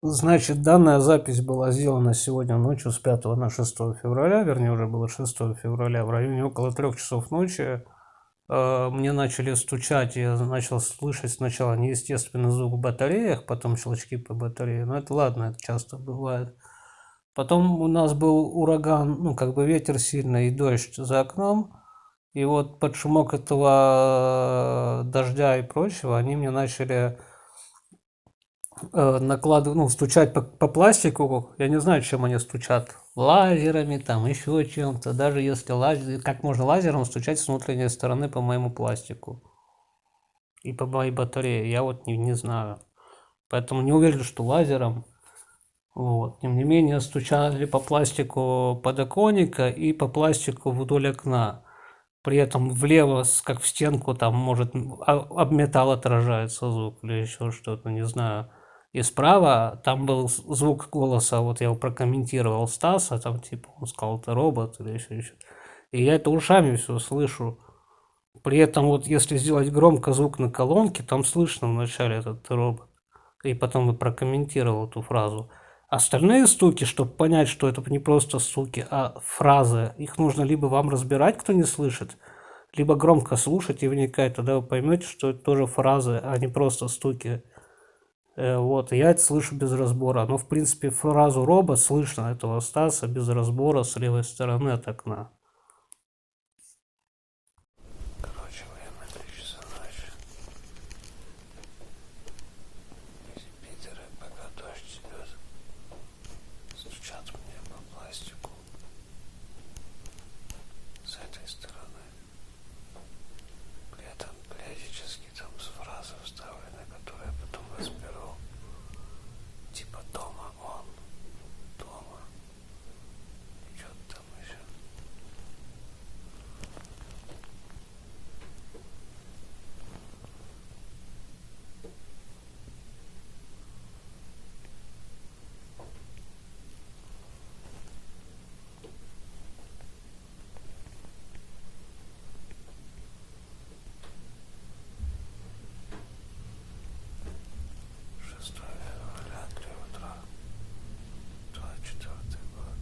Значит, данная запись была сделана сегодня ночью с 5 на 6 февраля, вернее, уже было 6 февраля, в районе около 3 часов ночи. Мне начали стучать, я начал слышать сначала неестественный звук в батареях, потом щелчки по батарее, но это ладно, это часто бывает. Потом у нас был ураган, ну, как бы ветер сильный и дождь за окном, и вот под шумок этого дождя и прочего они мне начали накладывать, ну, стучать по пластику. Я не знаю, чем они стучат. Лазерами, там, еще чем-то. Даже если лазер, как можно лазером стучать с внутренней стороны по моему пластику и по моей батарее, я вот не знаю. Поэтому не уверен, что лазером. Вот. Тем не менее, стучали по пластику подоконника и по пластику вдоль окна. При этом влево, как в стенку, там, может, об металл отражается звук или еще что-то, не знаю. И справа там был звук голоса, вот я его прокомментировал Стаса, там, типа, он сказал, это робот или еще. И я это ушами все слышу. При этом вот если сделать громко звук на колонке, там слышно вначале этот робот. И потом и прокомментировал эту фразу. Остальные стуки, чтобы понять, что это не просто стуки, а фразы, их нужно либо вам разбирать, кто не слышит, либо громко слушать и вникать, тогда вы поймете, что это тоже фразы, а не просто стуки. Вот, я это слышу без разбора. Но, в принципе, фразу робот слышно этого Стаса без разбора с левой стороны от окна. Короче, время 3 часа ночи. Эти питеры, пока дождь идет, стучат мне по пластику с этой стороны. При этом периодически там с фразы вставлены, которые я потом разберу. Типа дома он, дома. И что-то там еще. Шестое февраля, 3 утра, 24 год.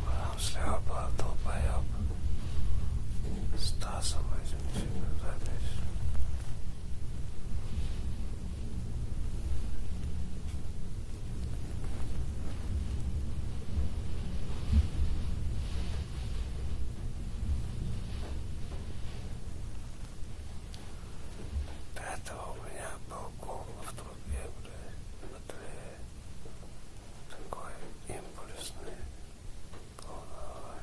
Там слева была долбоеб. Стасом этим тебе запись. До этого у меня был гул в трубе, блядь, батарея. Такой импульсный, полновой.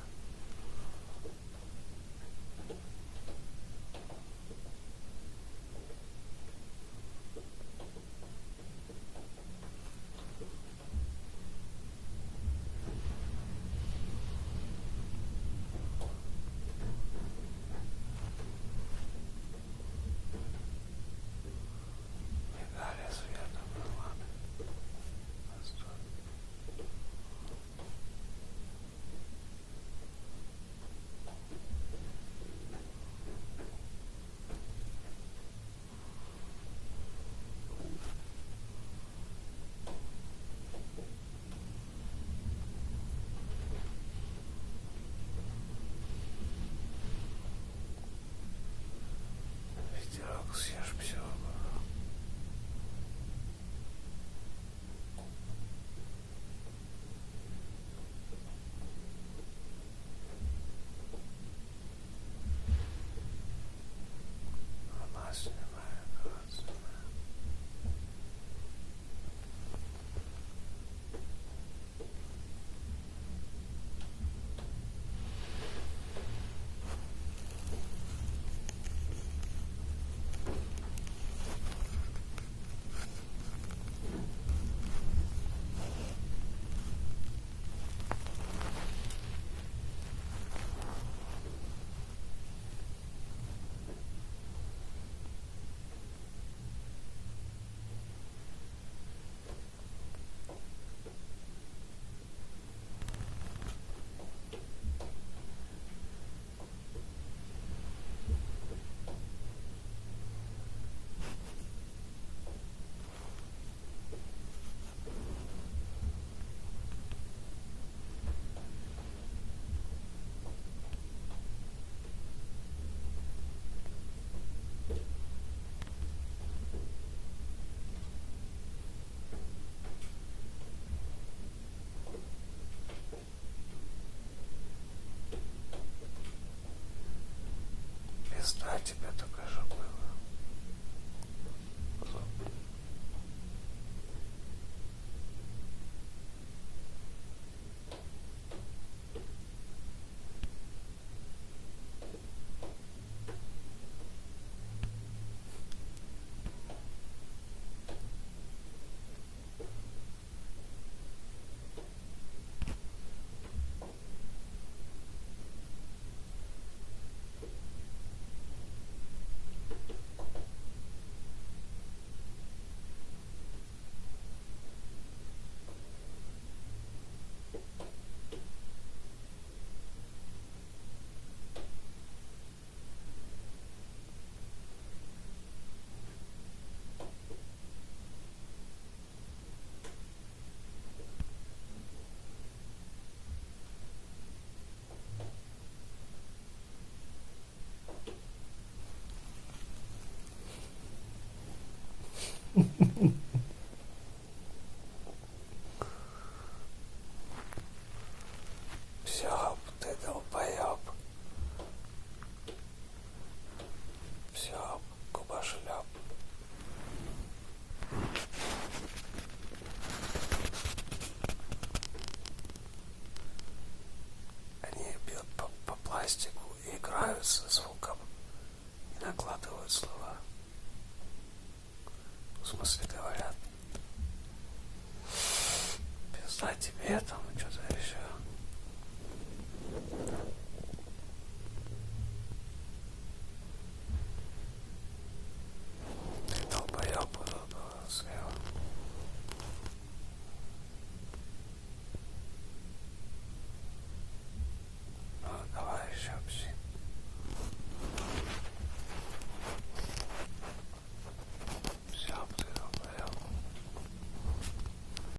Мигали светом, ладно. Ветерок, съешь все. Она снимает, она снимает. тебе только же было. Все, ты долбоеб. Все, губошлеп. Они бьют по пластику и играют со звуком и накладывают слова. В смысле говорят: пизда тебе это.